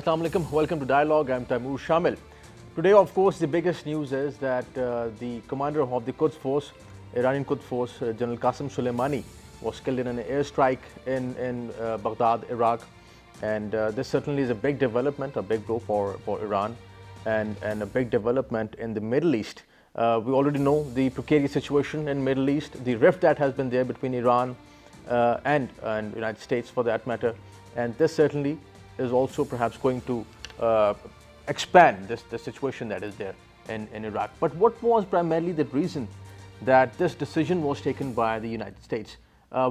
Assalamu alaikum. Welcome to Dialogue. I'm Taimur Shamil. Today, of course, the biggest news is that the commander of the Quds Force, Iranian Quds Force, General Qasem Soleimani, was killed in an airstrike in Baghdad, Iraq. And this certainly is a big development, a big blow for Iran, and a big development in the Middle East. We already know the precarious situation in Middle East, the rift that has been there between Iran and United States for that matter. And this certainly is also perhaps going to expand the situation that is there in Iraq. But what was primarily the reason that this decision was taken by the United States?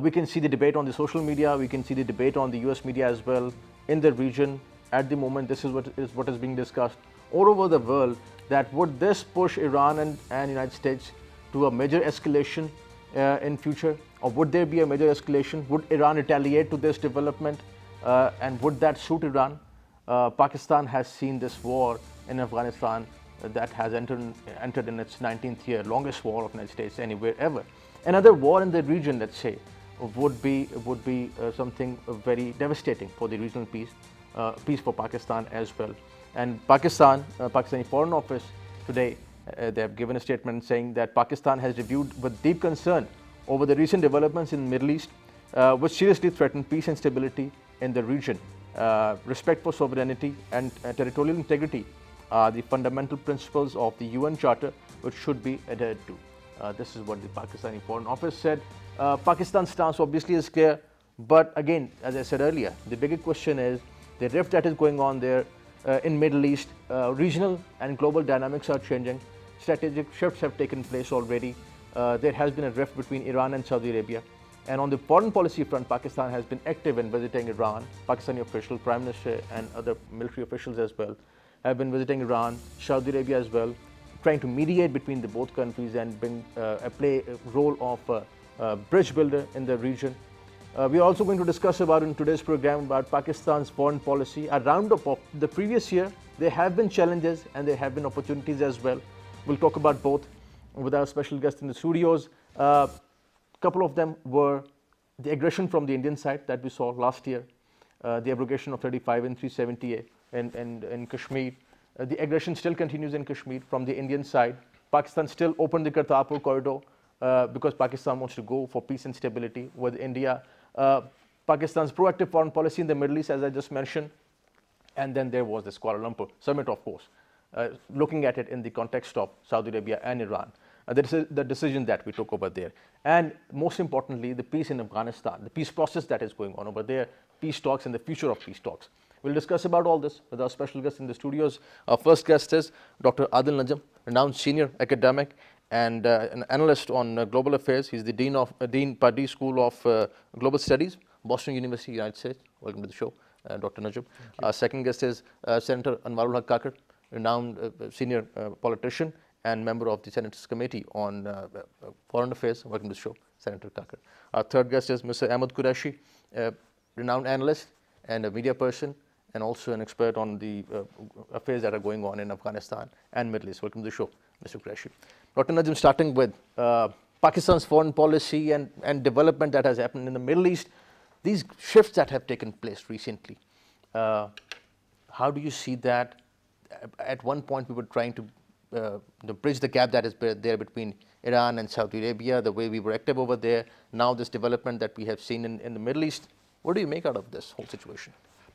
We can see the debate on the social media, we can see the debate on the US media as well in the region. At the moment, this is what is being discussed all over the world, that would this push Iran and United States to a major escalation in future, or would there be a major escalation? Would Iran retaliate to this development, and would that suit Iran? Pakistan has seen this war in Afghanistan that has entered in its 19th year, longest war of the United States anywhere ever. Another war in the region, let's say, would be something very devastating for the regional peace for Pakistan as well. And Pakistani Foreign Office today, they have given a statement saying that Pakistan has reviewed with deep concern over the recent developments in the Middle East, which seriously threaten peace and stability in the region. Respect for sovereignty and territorial integrity are the fundamental principles of the UN Charter, which should be adhered to. This is what the Pakistani Foreign Office said. Pakistan's stance obviously is clear, but again, as I said earlier, the bigger question is the rift that is going on there in Middle East. Regional and global dynamics are changing. Strategic shifts have taken place already. There has been a rift between Iran and Saudi Arabia. And on the foreign policy front, Pakistan has been active in visiting Iran. Pakistani officials, Prime Minister and other military officials as well, have been visiting Iran, Saudi Arabia as well, trying to mediate between the both countries and play a role of a bridge builder in the region. We are also going to discuss about in today's program about Pakistan's foreign policy. A roundup of the previous year. There have been challenges and there have been opportunities as well. We'll talk about both with our special guest in the studios. Couple of them were the aggression from the Indian side that we saw last year, the abrogation of 35 and 370A in Kashmir. The aggression still continues in Kashmir from the Indian side. Pakistan still opened the Khattak corridor because Pakistan wants to go for peace and stability with India. Pakistan's proactive foreign policy in the Middle East, as I just mentioned. And then there was this Kuala Lumpur summit, of course, looking at it in the context of Saudi Arabia and Iran. The decision that we took over there. And most importantly, the peace in Afghanistan, the peace process that is going on over there, peace talks and the future of peace talks. We'll discuss about all this with our special guest in the studios. Our first guest is Dr. Adil, renowned senior academic and an analyst on global affairs. He's the Dean Pardee School of Global Studies, Boston University, United States. Welcome to the show, Dr. Najib. Our second guest is Senator Anwarul Haq Kakar, renowned senior politician and member of the Senate's Committee on Foreign Affairs. Welcome to the show, Senator Kakar. Our third guest is Mr. Ahmed Qureshi, renowned analyst and a media person, and also an expert on the affairs that are going on in Afghanistan and Middle East. Welcome to the show, Mr. Qureshi. Dr. Najim, starting with Pakistan's foreign policy and development that has happened in the Middle East, these shifts that have taken place recently, how do you see that? At one point, we were trying to bridge the gap that is there between Iran and Saudi Arabia, the way we were active over there. Now this development that we have seen in the Middle East, what do you make out of this whole situation?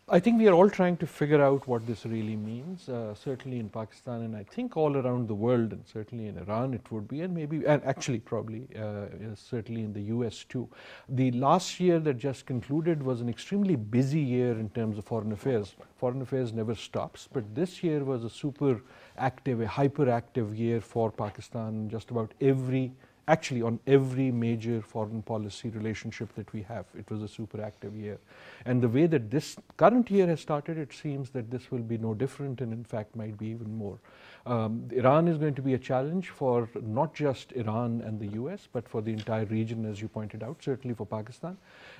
I think we are all trying to figure out what this really means, certainly in Pakistan and I think all around the world, and certainly in Iran it would be, and actually probably certainly in the US too. The last year that just concluded was an extremely busy year in terms of foreign affairs. Foreign affairs never stops, but this year was a super active, a hyperactive year for Pakistan. Just about actually on every major foreign policy relationship that we have, it was a super active year. And the way that this current year has started, it seems that this will be no different, and in fact might be even more. Iran is going to be a challenge for not just Iran and the US, but for the entire region, as you pointed out, certainly for Pakistan.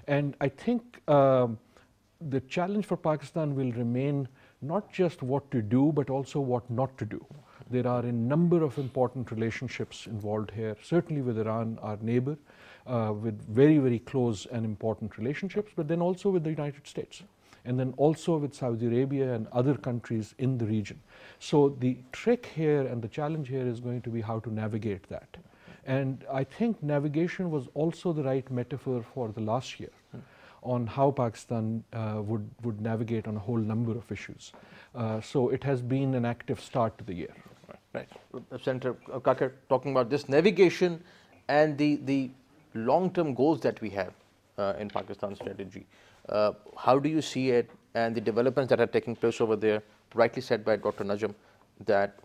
And I think the challenge for Pakistan will remain not just what to do, but also what not to do. There are a number of important relationships involved here, certainly with Iran, our neighbor, with very, very close and important relationships, but then also with the United States. and then also with Saudi Arabia and other countries in the region. So the trick here and the challenge here is going to be how to navigate that. And I think navigation was also the right metaphor for the last year on how Pakistan would navigate on a whole number of issues. So it has been an active start to the year. Right. Senator Kakar, talking about this navigation and the long-term goals that we have in Pakistan's strategy. How do you see it and the developments that are taking place over there, rightly said by Dr. Najm, that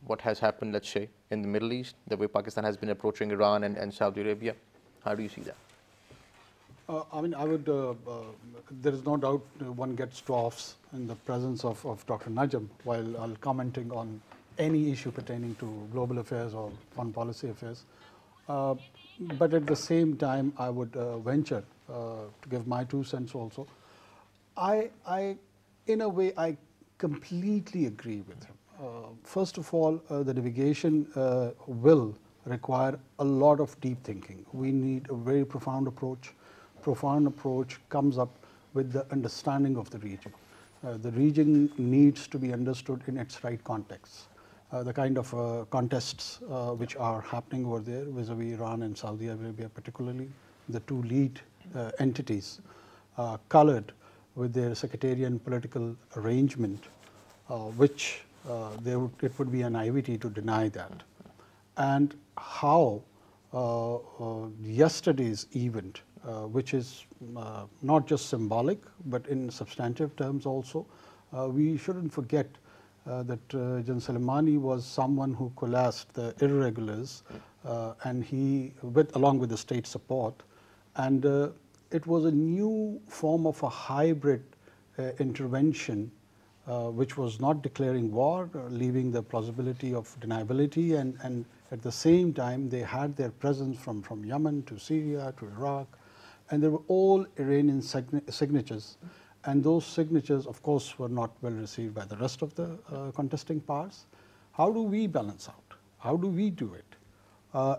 what has happened, let's say, in the Middle East, the way Pakistan has been approaching Iran and Saudi Arabia, how do you see that? I mean, I would, there is no doubt one gets troughs in the presence of Dr. Najm while commenting on any issue pertaining to global affairs or foreign policy affairs. But at the same time, I would venture to give my 2 cents also. In a way, I completely agree with him. First of all, the navigation will require a lot of deep thinking. We need a very profound approach. Profound approach comes up with the understanding of the region. The region needs to be understood in its right context. The kind of contests which are happening over there vis-a-vis Iran and Saudi Arabia particularly, the 2 lead entities colored with their sectarian political arrangement, which it would be a naivety to deny that. And how yesterday's event, which is not just symbolic but in substantive terms also, we shouldn't forget that General Soleimani was someone who coalesced the irregulars and along with the state support, and it was a new form of a hybrid intervention which was not declaring war, leaving the plausibility of deniability, and at the same time they had their presence from Yemen to Syria to Iraq, and they were all Iranian signatures. And those signatures, of course, were not well received by the rest of the contesting powers. How do we balance out? How do we do it?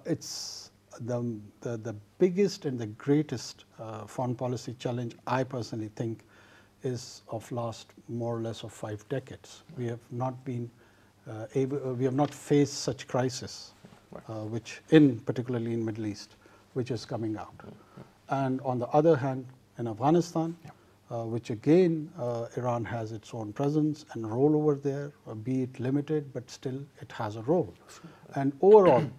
It's the biggest and the greatest foreign policy challenge I personally think is of last more or less of 5 decades. We have not been we have not faced such crisis, which particularly in Middle East, which is coming out. And on the other hand, in Afghanistan, which again, Iran has its own presence and role over there, be it limited, but still it has a role. And overall,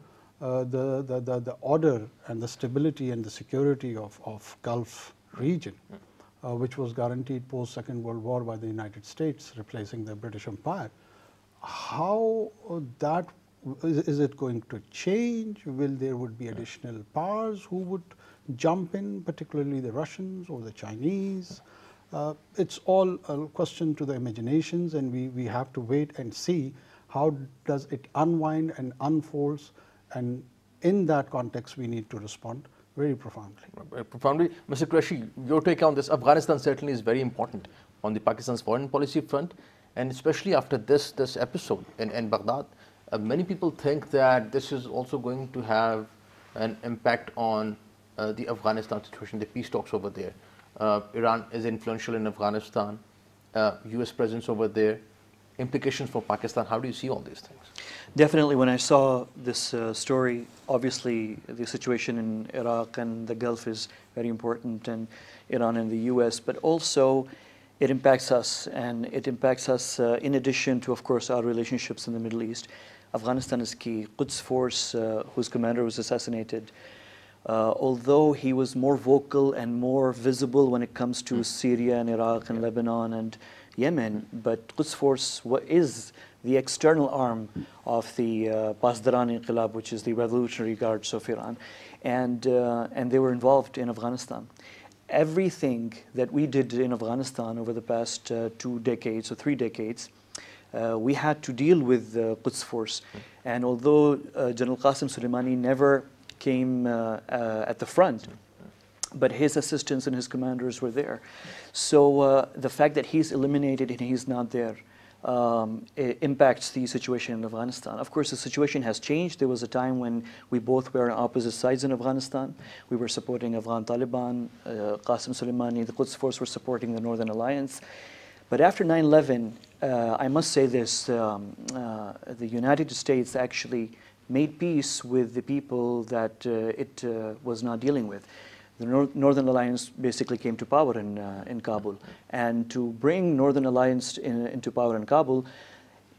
the order and the stability and the security of Gulf region, which was guaranteed post Second World War by the United States, replacing the British Empire, how that is it going to change? There would be additional powers who would jump in, particularly the Russians or the Chinese? It's all a question to the imaginations, and we have to wait and see how does it unwind and unfolds, and in that context we need to respond very profoundly. Profoundly. Mr. Qureshi, your take on this. Afghanistan certainly is very important on the Pakistan's foreign policy front, and especially after this episode in Baghdad. Many people think that this is also going to have an impact on the Afghanistan situation, the peace talks over there. Iran is influential in Afghanistan, US presence over there, implications for Pakistan. How do you see all these things? Definitely, when I saw this story, obviously the situation in Iraq and the Gulf is very important, and Iran and the US, but also it impacts us, and it impacts us in addition to, of course, our relationships in the Middle East. Afghanistan is key. Quds Force, whose commander was assassinated, although he was more vocal and more visible when it comes to Syria and Iraq and Lebanon and Yemen, but Quds Force is the external arm of the Pasdaran Inqilab, which is the Revolutionary Guards of Iran, and they were involved in Afghanistan. Everything that we did in Afghanistan over the past 2 decades or 3 decades, we had to deal with Quds Force. And although General Qasem Soleimani never came at the front, but his assistants and his commanders were there. So the fact that he's eliminated and he's not there, impacts the situation in Afghanistan. Of course, the situation has changed. There was a time when we both were on opposite sides in Afghanistan. We were supporting Afghan Taliban, Qasem Soleimani, the Quds Force were supporting the Northern Alliance. But after 9/11, I must say this, the United States actually made peace with the people that it was not dealing with. The Northern Alliance basically came to power in Kabul. And to bring Northern Alliance into power in Kabul,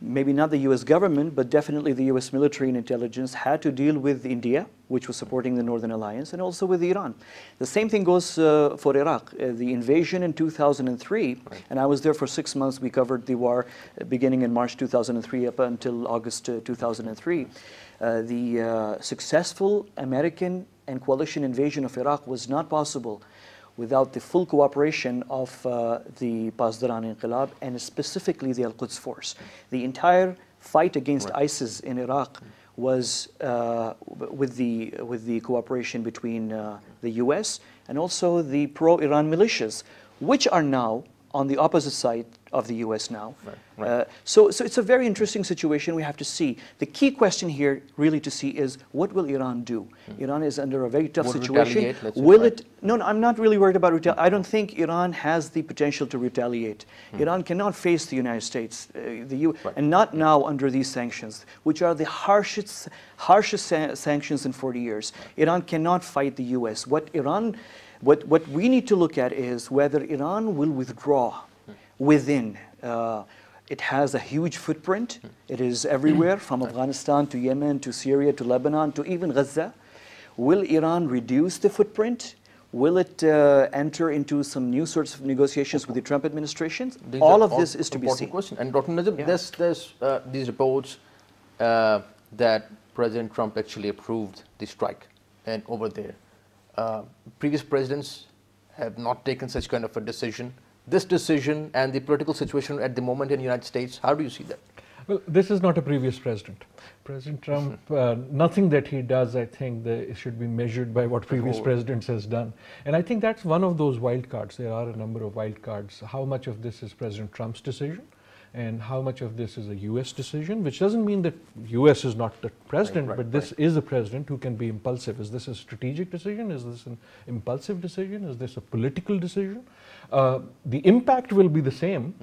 maybe not the US government, but definitely the US military and intelligence had to deal with India, which was supporting the Northern Alliance, and also with Iran. The same thing goes for Iraq. The invasion in 2003, and I was there for 6 months, we covered the war beginning in March 2003 up until August 2003. The successful American and coalition invasion of Iraq was not possible without the full cooperation of the Pasdaran Inqilab and specifically the Al-Quds Force. The entire fight against ISIS in Iraq was with the cooperation between the US and also the pro-Iran militias, which are now on the opposite side of the US now. So it's a very interesting situation we have to see. The key question here really to see is what will Iran do? Iran is under a very tough situation. Will it? No, I'm not really worried about retaliation. I don't think Iran has the potential to retaliate. Iran cannot face the United States, and not now under these sanctions, which are the harshest sanctions in 40 years. Iran cannot fight the US. What we need to look at is whether Iran will withdraw within. It has a huge footprint. It is everywhere from Afghanistan to Yemen to Syria to Lebanon to even Gaza. Will Iran reduce the footprint? Will it enter into some new sorts of negotiations with the Trump administration? All of this is to be seen. Question. And Dr. Najib, there's these reports that President Trump actually approved the strike and over there. Previous presidents have not taken such kind of a decision. This decision and the political situation at the moment in the United States, how do you see that? Well, this is not a previous president. President Trump, nothing that he does, I think, it should be measured by what previous presidents has done. And I think that's one of those wild cards. There are a number of wild cards. How much of this is President Trump's decision? And how much of this is a US decision, which doesn't mean that US is not the president, but this is a president who can be impulsive. Is this a strategic decision? Is this an impulsive decision? Is this a political decision? The impact will be the same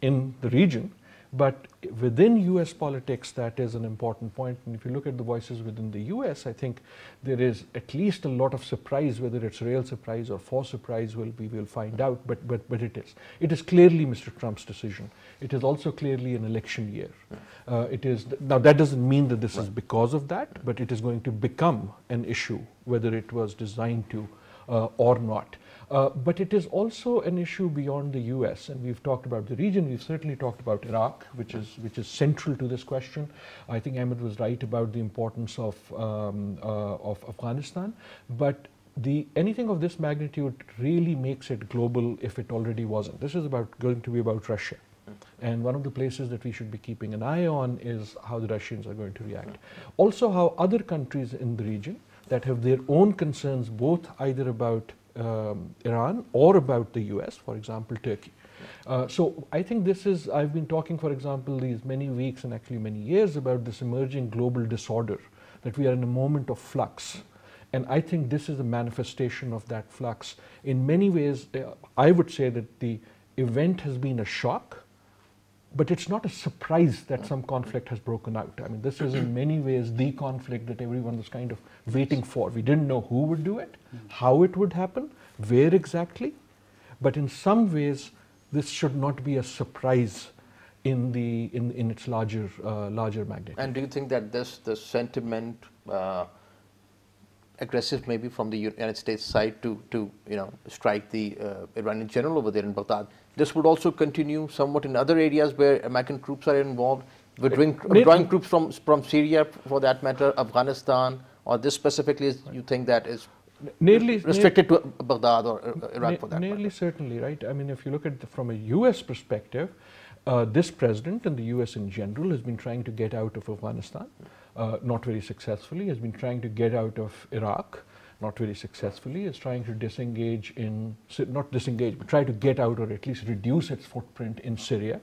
in the region, but within US politics, that is an important point. And if you look at the voices within the US, I think there is at least a lot of surprise, whether it's real surprise or false surprise, we will find out, but it is. It is clearly Mr. Trump's decision. It is also clearly an election year. Now that doesn't mean that this is because of that, but it is going to become an issue, whether it was designed to or not. But it is also an issue beyond the US, and we've talked about the region. We've certainly talked about Iraq, which is central to this question. I think Hamid was right about the importance of Afghanistan, but anything of this magnitude really makes it global if it already wasn't. This is going to be about Russia. And one of the places that we should be keeping an eye on is how the Russians are going to react. Also how other countries in the region that have their own concerns, both either about Iran or about the US, for example, Turkey. So I think I've been talking, for example, these many weeks and actually many years about this emerging global disorder, that we are in a moment of flux. And I think this is a manifestation of that flux. In many ways, I would say that the event has been a shock, but it's not a surprise that some conflict has broken out. I mean, this is in many ways the conflict that everyone was kind of waiting for. We didn't know who would do it, how it would happen, where exactly, but in some ways, this should not be a surprise in its larger magnitude. And do you think that the sentiment, aggressive maybe from the United States side to strike the Iranian general over there in Baghdad, this would also continue somewhat in other areas where American troops are involved, withdrawing troops from Syria, for that matter, Afghanistan, or this specifically, you think that is restricted to Baghdad or Iraq for that matter? Nearly certainly, right? I mean, if you look at from a US perspective, this president and the US in general has been trying to get out of Afghanistan, not very successfully, has been trying to get out of Iraq. not very successfully, is trying to disengage in, not disengage, but try to get out or at least reduce its footprint in Syria,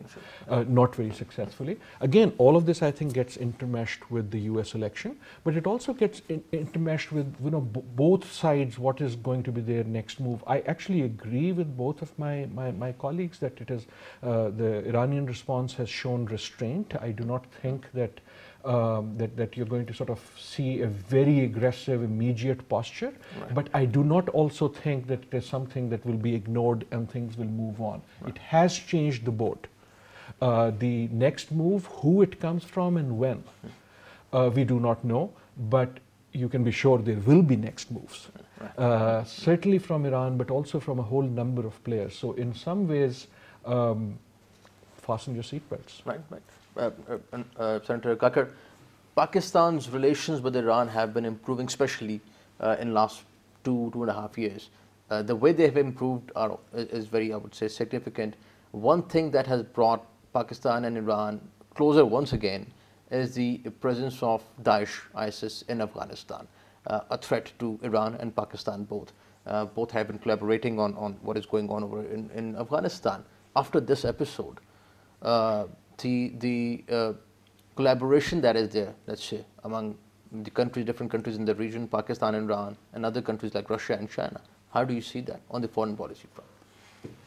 not very successfully. Again, all of this I think gets intermeshed with the US election, but it also gets intermeshed with both sides, what is going to be their next move. I actually agree with both of my colleagues that it is, the Iranian response has shown restraint. I do not think that that you're going to sort of see a very aggressive immediate posture, but I do not also think that there's something that will be ignored and things will move on. It has changed the boat. The next move, who it comes from and when, we do not know, but you can be sure there will be next moves. Certainly from Iran, but also from a whole number of players. So in some ways, fasten your seatbelts. Right. Senator Kakar, Pakistan's relations with Iran have been improving, especially in last 2.5 years. The way they have improved is very, I would say, significant. One thing that has brought Pakistan and Iran closer once again is the presence of Daesh, ISIS in Afghanistan, a threat to Iran and Pakistan both. Both have been collaborating on what is going on over in Afghanistan. After this episode, the collaboration that is there, let's say, among the countries, different countries in the region, Pakistan and Iran, and other countries like Russia and China, how do you see that on the foreign policy front?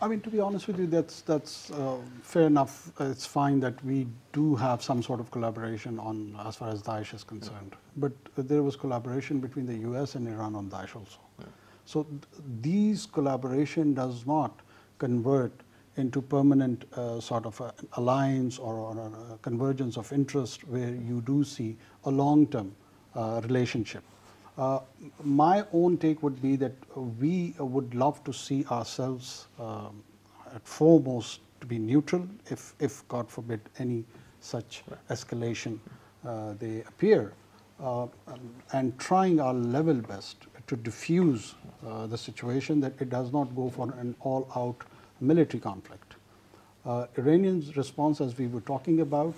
I mean, to be honest with you, that's fair enough. It's fine that we do have some sort of collaboration on as far as Daesh is concerned. But there was collaboration between the US and Iran on Daesh also. So these collaboration does not convert into permanent sort of alliance or a convergence of interest where you do see a long-term relationship. My own take would be that we would love to see ourselves at foremost to be neutral if God forbid any such escalation they appear, and trying our level best to diffuse the situation, that it does not go for an all-out military conflict. Iranians' response, as we were talking about,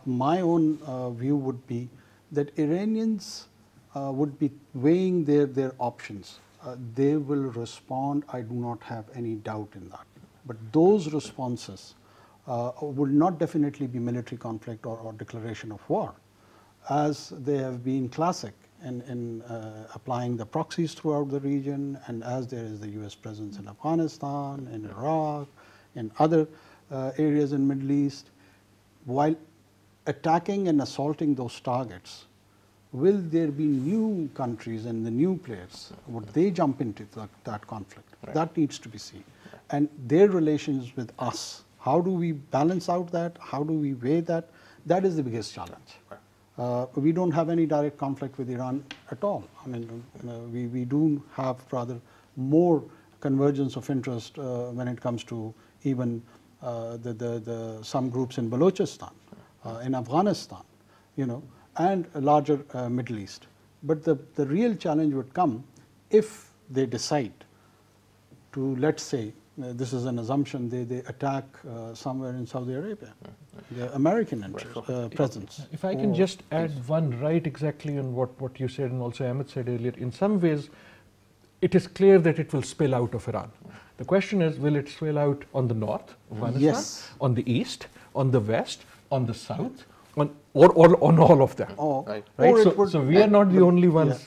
my own view would be that Iranians would be weighing their options. They will respond, I do not have any doubt in that. But those responses will not definitely be military conflict or declaration of war, as they have been classic in applying the proxies throughout the region, and as there is the US presence in Afghanistan, in Iraq, in other areas in Middle East. While attacking and assaulting those targets, will there be new countries and the new players? Would they jump into that conflict? That needs to be seen. And their relations with us, how do we balance out that? How do we weigh that? That is the biggest challenge. We don't have any direct conflict with Iran at all. I mean, we do have rather more convergence of interest when it comes to even some groups in Balochistan, in Afghanistan, and a larger Middle East. But the real challenge would come if they decide to, let's say, this is an assumption, they attack somewhere in Saudi Arabia, the American presence. If I can just add one right exactly on what you said and also Hamid said earlier, in some ways it is clear that it will spill out of Iran. The question is, will it spill out on the north, Afghanistan, on the east, on the west, on the south, or on all of them? Right? So we are not the only ones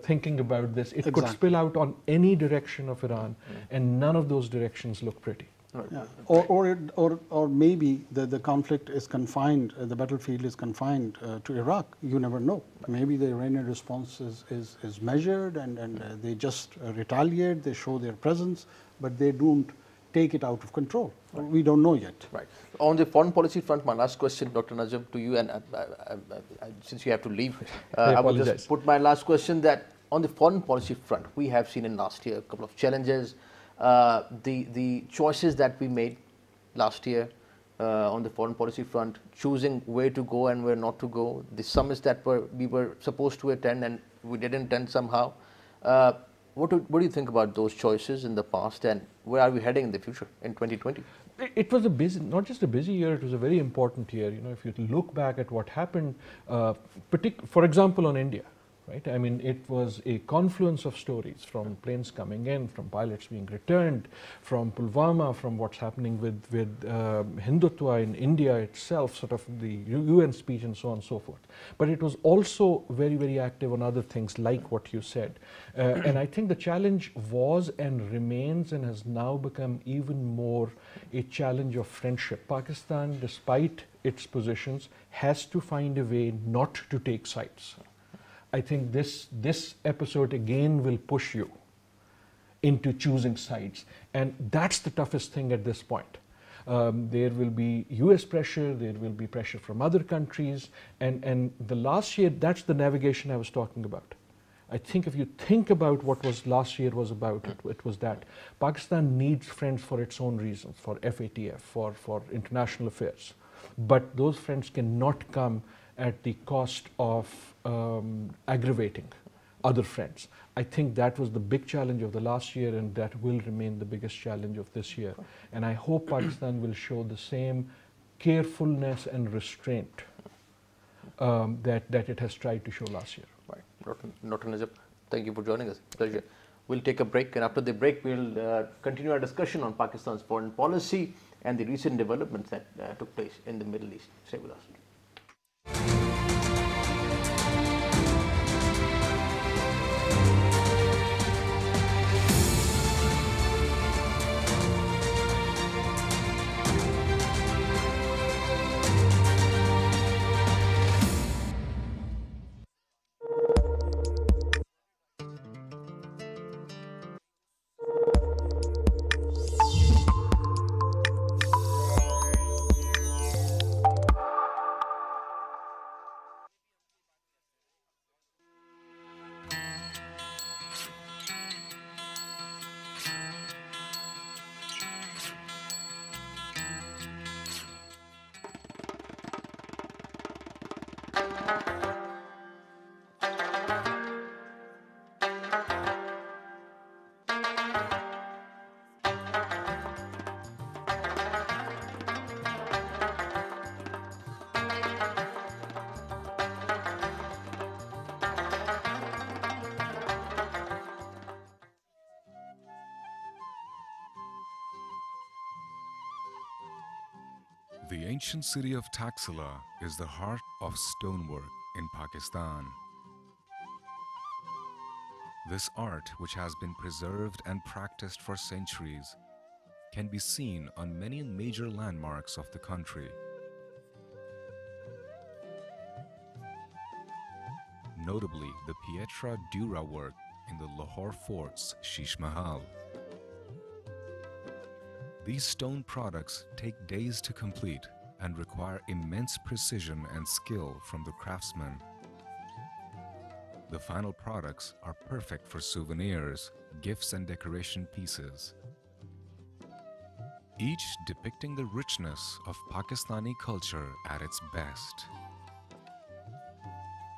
thinking about this. It could spill out on any direction of Iran, and none of those directions look pretty. Yeah. Or maybe the conflict is confined, the battlefield is confined to Iraq. You never know. Maybe the Iranian response is measured and they just retaliate, they show their presence, but they don't take it out of control. We don't know yet. Right. On the foreign policy front, my last question, Dr. Najam, to you, and since you have to leave, I will just put my last question that on the foreign policy front, we have seen in last year a couple of challenges. The choices that we made last year on the foreign policy front, choosing where to go and where not to go, the summits that we were supposed to attend and we didn't attend somehow. What do you think about those choices in the past, and where are we heading in the future in 2020? It was a busy, not just a busy year, it was a very important year. If you look back at what happened, for example, on India, right? I mean, it was a confluence of stories, from planes coming in, from pilots being returned, from Pulwama, from what's happening with Hindutva in India itself, sort of the UN speech and so on and so forth. But it was also very, very active on other things like what you said. And I think the challenge was and remains and has now become even more a challenge of friendship. Pakistan, despite its positions, has to find a way not to take sides. I think this episode again will push you into choosing sides, and that's the toughest thing at this point. There will be US pressure, there will be pressure from other countries, and the last year, that's the navigation I was talking about. I think if you think about what was last year was about, it was that Pakistan needs friends for its own reasons, for FATF, for international affairs, but those friends cannot come at the cost of aggravating other friends. I think that was the big challenge of the last year, and that will remain the biggest challenge of this year. And I hope Pakistan will show the same carefulness and restraint that it has tried to show last year. Right. Dr. Najib, thank you for joining us. Pleasure. We'll take a break, and after the break, we'll continue our discussion on Pakistan's foreign policy and the recent developments that took place in the Middle East. Stay with us. The ancient city of Taxila is the heart of stonework in Pakistan. This art, which has been preserved and practiced for centuries, can be seen on many major landmarks of the country. Notably, the Pietra Dura work in the Lahore Fort's Sheesh Mahal. These stone products take days to complete and require immense precision and skill from the craftsmen. The final products are perfect for souvenirs, gifts and decoration pieces, each depicting the richness of Pakistani culture at its best.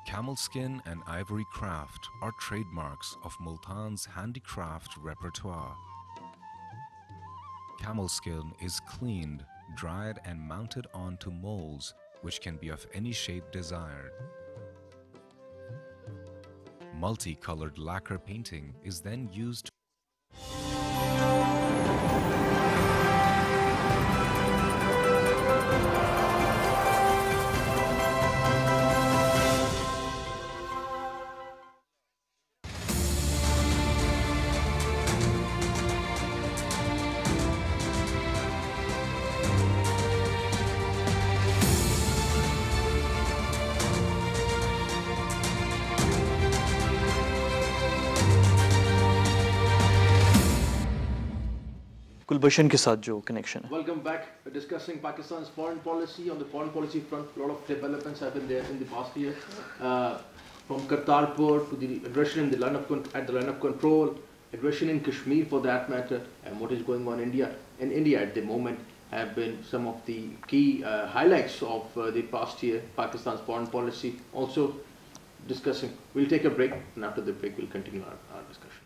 Camel skin and ivory craft are trademarks of Multan's handicraft repertoire. Camel skin is cleaned, dried and mounted onto molds which can be of any shape desired. Multicolored lacquer painting is then used. गुलबशन के साथ जो connection है. Welcome back. We're discussing Pakistan's foreign policy. On the foreign policy front, a lot of developments have been there in the past year. From Kartarpur to the aggression in the line of control, aggression in Kashmir for that matter, and what is going on in India at the moment have been some of the key highlights of the past year, Pakistan's foreign policy. Also discussing. We'll take a break, and after the break, we'll continue our discussion.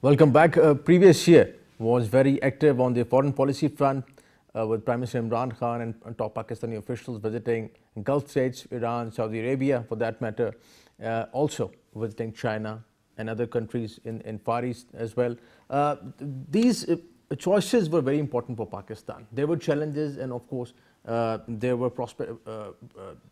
Welcome back. Previous year was very active on the foreign policy front with Prime Minister Imran Khan and top Pakistani officials visiting Gulf states, Iran, Saudi Arabia for that matter, also visiting China and other countries in Far East as well. These choices were very important for Pakistan. There were challenges and of course there were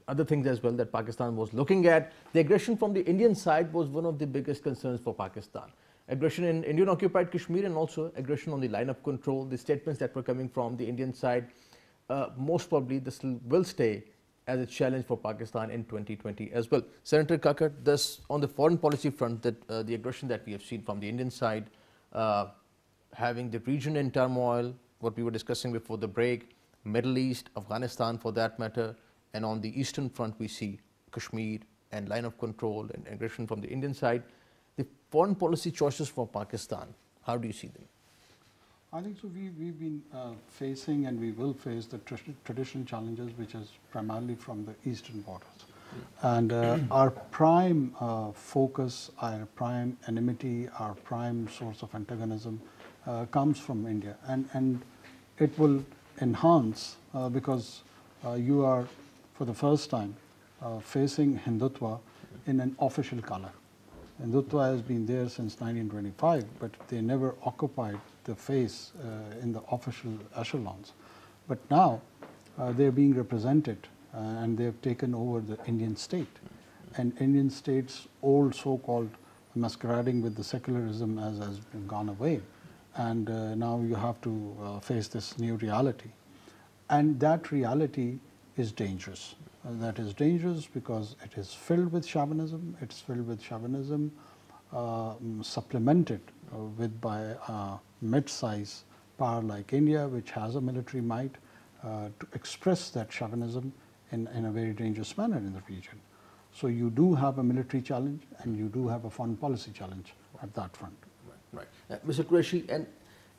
other things as well that Pakistan was looking at. The aggression from the Indian side was one of the biggest concerns for Pakistan. Aggression in Indian occupied Kashmir and also aggression on the line of control, the statements that were coming from the Indian side. Most probably this will stay as a challenge for Pakistan in 2020 as well. Senator Khattak, thus on the foreign policy front, that the aggression that we have seen from the Indian side, having the region in turmoil, what we were discussing before the break, Middle East, Afghanistan for that matter, and on the eastern front we see Kashmir and line of control and aggression from the Indian side. The foreign policy choices for Pakistan, how do you see them? I think so. We've been facing and we will face the traditional challenges, which is primarily from the eastern borders. And our prime focus, our prime enmity, our prime source of antagonism comes from India. And it will enhance because you are, for the first time, facing Hindutva in an official color. Hindutva has been there since 1925, but they never occupied the face in the official echelons. But now they're being represented and they've taken over the Indian state. And Indian state's old so-called masquerading with the secularism has gone away. And now you have to face this new reality. And that reality is dangerous. That is dangerous because it is filled with chauvinism. It's filled with chauvinism supplemented by a mid-size power like India, which has a military might to express that chauvinism in a very dangerous manner in the region. So you do have a military challenge and you do have a foreign policy challenge at that front. Right. Mr. Qureshi, and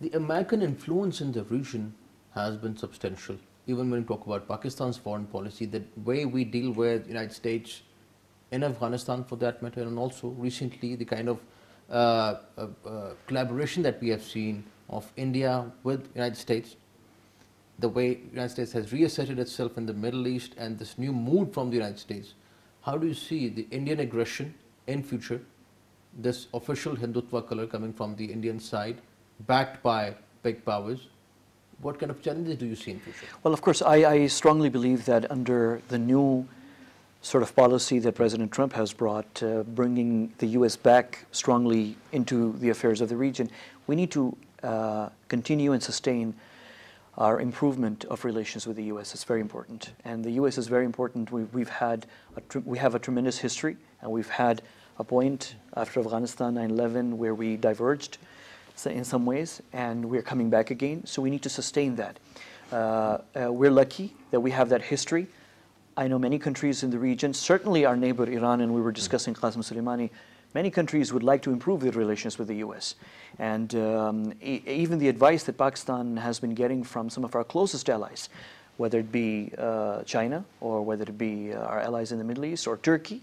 the American influence in the region has been substantial. Even when we talk about Pakistan's foreign policy, the way we deal with the United States in Afghanistan for that matter, and also recently the kind of collaboration that we have seen of India with the United States, the way the United States has reasserted itself in the Middle East and this new mood from the United States. How do you see the Indian aggression in future, this official Hindutva color coming from the Indian side, backed by big powers? What kind of challenges do you see in future? Well, of course, I strongly believe that under the new sort of policy that President Trump has brought, bringing the U.S. back strongly into the affairs of the region, we need to continue and sustain our improvement of relations with the U.S. It's very important. And the U.S. is very important. We have a tremendous history, and we've had a point after Afghanistan 9/11 where we diverged in some ways, and we're coming back again, so we need to sustain that. We're lucky that we have that history. I know many countries in the region, certainly our neighbor Iran, and we were discussing Qasem Soleimani, many countries would like to improve their relations with the U.S. And even the advice that Pakistan has been getting from some of our closest allies, whether it be China or whether it be our allies in the Middle East or Turkey,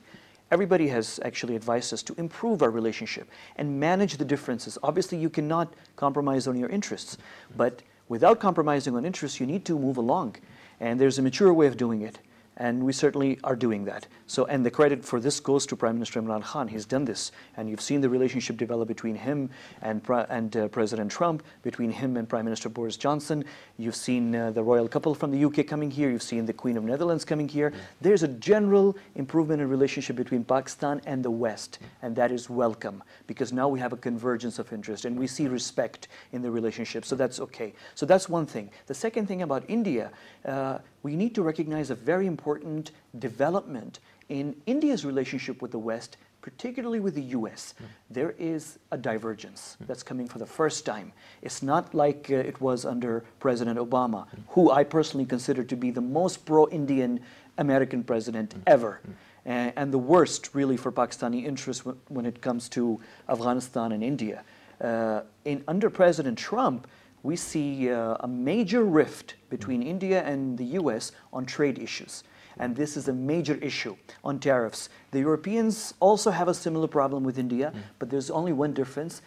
everybody has actually advised us to improve our relationship and manage the differences. Obviously, you cannot compromise on your interests, but without compromising on interests, you need to move along. And there's a mature way of doing it. And we certainly are doing that. So, and the credit for this goes to Prime Minister Imran Khan. He's done this. And you've seen the relationship develop between him and President Trump, between him and Prime Minister Boris Johnson. You've seen the royal couple from the UK coming here. You've seen the Queen of Netherlands coming here. There's a general improvement in relationship between Pakistan and the West. And that is welcome, because now we have a convergence of interest and we see respect in the relationship. So that's okay. So that's one thing. The second thing about India, we need to recognize a very important development in India's relationship with the West, particularly with the US. There is a divergence that's coming for the first time. It's not like it was under President Obama, who I personally consider to be the most pro-Indian American president ever, and the worst really for Pakistani interests when it comes to Afghanistan and India. Under President Trump, we see a major rift between India and the US on trade issues. And this is a major issue on tariffs. The Europeans also have a similar problem with India, but there's only one difference.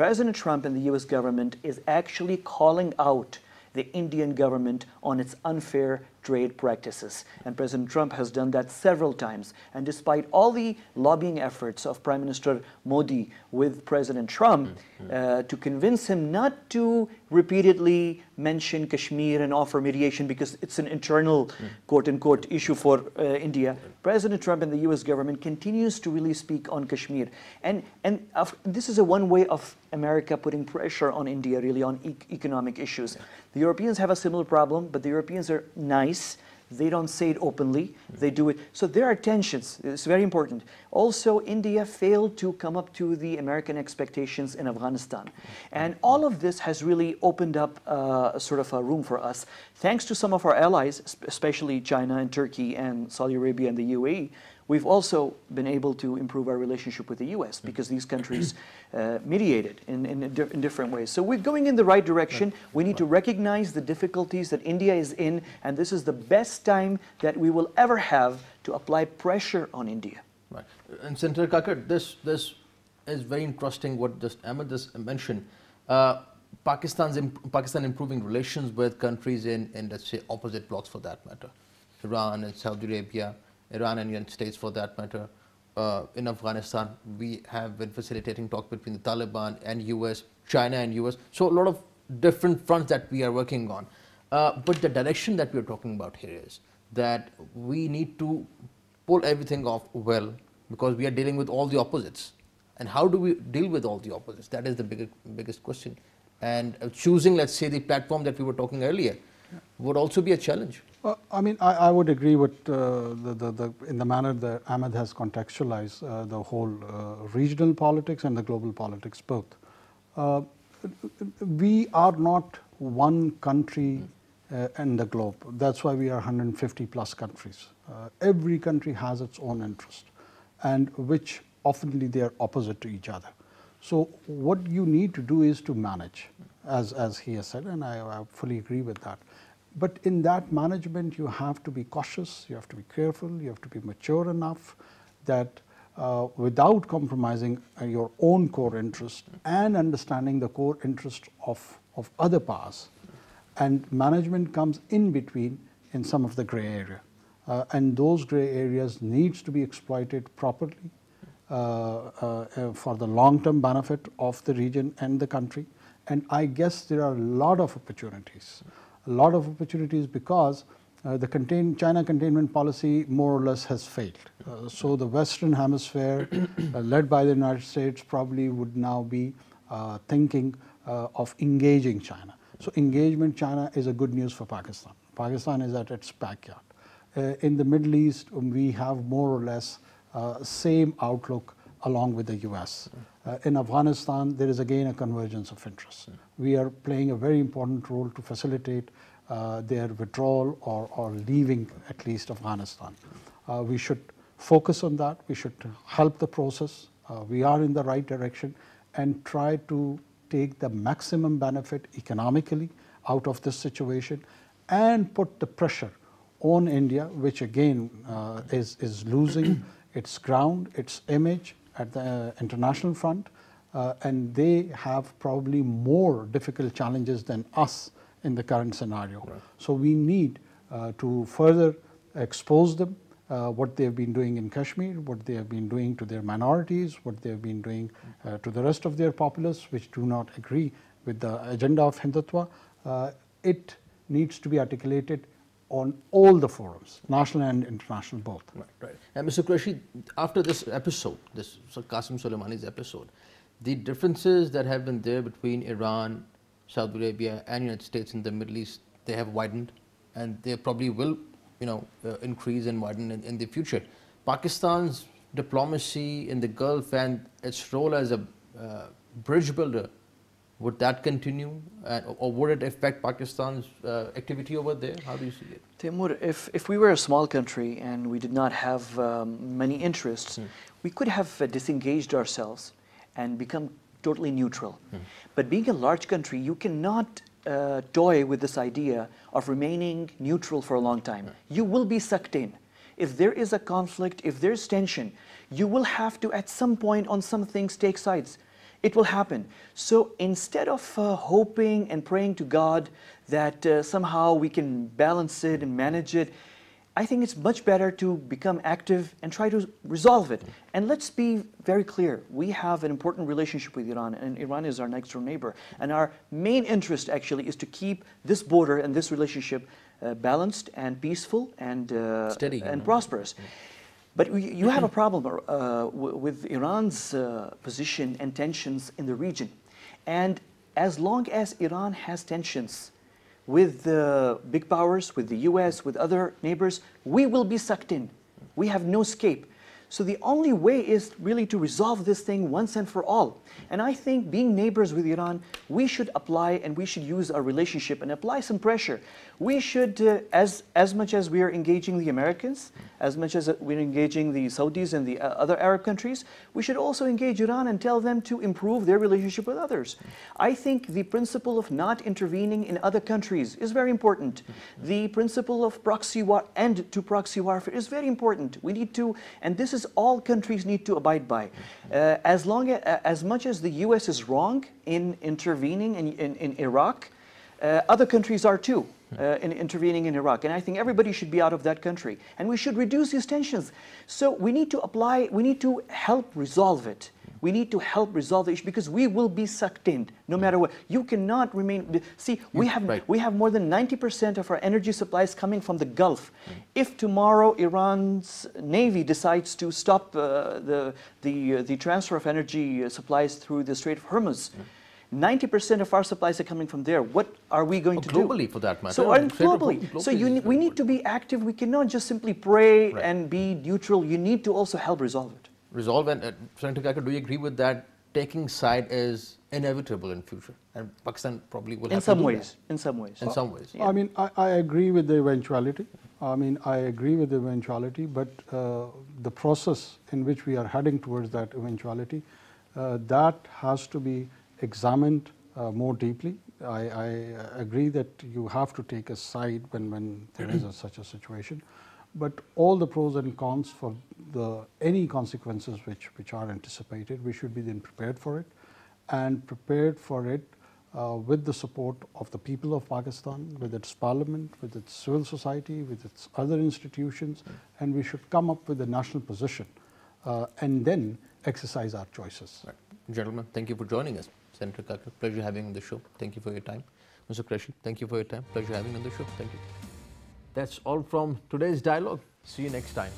President Trump and the US government is actually calling out the Indian government on its unfair trade practices. And President Trump has done that several times. And despite all the lobbying efforts of Prime Minister Modi with President Trump to convince him not to repeatedly mention Kashmir and offer mediation because it's an internal quote-unquote issue for India, President Trump and the US government continues to really speak on Kashmir. And this is a one way of America putting pressure on India really on economic issues. The Europeans have a similar problem, but the Europeans are nice. They don't say it openly, they do it. So there are tensions, it's very important. Also, India failed to come up to the American expectations in Afghanistan. And all of this has really opened up sort of a room for us. Thanks to some of our allies, especially China and Turkey and Saudi Arabia and the UAE, we've also been able to improve our relationship with the US because these countries mediated in different ways. So we're going in the right direction. We need to recognize the difficulties that India is in, and this is the best time that we will ever have to apply pressure on India. Right. And Senator Kakar, this is very interesting what Ahmed just mentioned. Pakistan improving relations with countries in let's say opposite blocks for that matter. Iran and Saudi Arabia, Iran and United States for that matter. In Afghanistan, we have been facilitating talks between the Taliban and US, China and US. So a lot of different fronts that we are working on. But the direction that we are talking about here is that we need to pull everything off well because we are dealing with all the opposites. And how do we deal with all the opposites? That is the biggest question. And choosing, let's say, the platform that we were talking earlier would also be a challenge. I mean, I would agree with in the manner that Ahmed has contextualized the whole regional politics and the global politics both. We are not one country in the globe. That's why we are 150 plus countries. Every country has its own interest, and which often they are opposite to each other. So what you need to do is to manage, as he has said, and I fully agree with that. But in that management, you have to be cautious, you have to be careful, you have to be mature enough that without compromising your own core interest and understanding the core interest of other powers. And management comes in between in some of the gray area. And those gray areas needs to be exploited properly for the long-term benefit of the region and the country. And I guess there are a lot of opportunities. Because the China containment policy more or less has failed. So the Western Hemisphere, led by the United States, probably would now be thinking of engaging China. So engagement China is a good news for Pakistan. Pakistan is at its backyard. In the Middle East, we have more or less same outlook along with the US. In Afghanistan, there is again a convergence of interests. We are playing a very important role to facilitate their withdrawal or leaving at least Afghanistan. We should focus on that. We should help the process. We are in the right direction and try to take the maximum benefit economically out of this situation and put the pressure on India, which again is losing its ground, its image at the international front, and they have probably more difficult challenges than us in the current scenario. Right. So we need to further expose them, what they have been doing in Kashmir, what they have been doing to their minorities, what they have been doing to the rest of their populace, which do not agree with the agenda of Hindutva. It needs to be articulated on all the forums, national and international both. Right. And Mr. Qureshi, after this episode, this Qasem Soleimani's episode, the differences that have been there between Iran, Saudi Arabia and United States in the Middle East, they have widened and they probably will increase and widen in the future. Pakistan's diplomacy in the Gulf and its role as a bridge builder, would that continue or would it affect Pakistan's activity over there? How do you see it? Taimur, if we were a small country and we did not have many interests, we could have disengaged ourselves and become totally neutral. But being a large country, you cannot toy with this idea of remaining neutral for a long time. You will be sucked in. If there is a conflict, if there's tension, you will have to at some point on some things take sides. It will happen. So instead of hoping and praying to God that somehow we can balance it and manage it, I think it's much better to become active and try to resolve it. And let's be very clear, we have an important relationship with Iran, and Iran is our next door neighbor. And our main interest actually is to keep this border and this relationship balanced and peaceful and steady and prosperous. But you have a problem with Iran's position and tensions in the region. And as long as Iran has tensions with the big powers, with the US, with other neighbors, we will be sucked in. We have no escape. So the only way is really to resolve this thing once and for all. And I think being neighbors with Iran, we should apply and we should use our relationship and apply some pressure. We should, as much as we are engaging the Americans, as much as we're engaging the Saudis and the other Arab countries, we should also engage Iran and tell them to improve their relationship with others. I think the principle of not intervening in other countries is very important. The principle of end to proxy warfare is very important. We need to, and this is all countries need to abide by. As much as the US is wrong in intervening in Iraq, other countries are too. In intervening in Iraq. And I think everybody should be out of that country. And we should reduce these tensions. So we need to help resolve it. We need to help resolve the issue because we will be sucked in no matter what. You cannot remain, see, we have more than 90% of our energy supplies coming from the Gulf. If tomorrow Iran's Navy decides to stop the transfer of energy supplies through the Strait of Hormuz, 90% of our supplies are coming from there. What are we going to do? Globally, for that matter. So globally. So we need to be active. We cannot just simply pray and be neutral. You need to also help resolve it. Resolve, and Senator Kakar, do you agree with that? Taking side is inevitable in future, and Pakistan probably will have to do that. In some ways. In some ways. I mean, I agree with the eventuality. But the process in which we are heading towards that eventuality, that has to be examined more deeply. I agree that you have to take a side when there is such a situation, but all the pros and cons for any consequences which are anticipated, we should be then prepared for it, and prepared for it with the support of the people of Pakistan, with its parliament, with its civil society, with its other institutions, and we should come up with a national position and then exercise our choices. Right. Gentlemen, thank you for joining us. Senator Kakar, pleasure having you on the show. Thank you for your time. Mr. Qureshi, thank you for your time. Pleasure having you on the show. Thank you. That's all from today's dialogue. See you next time.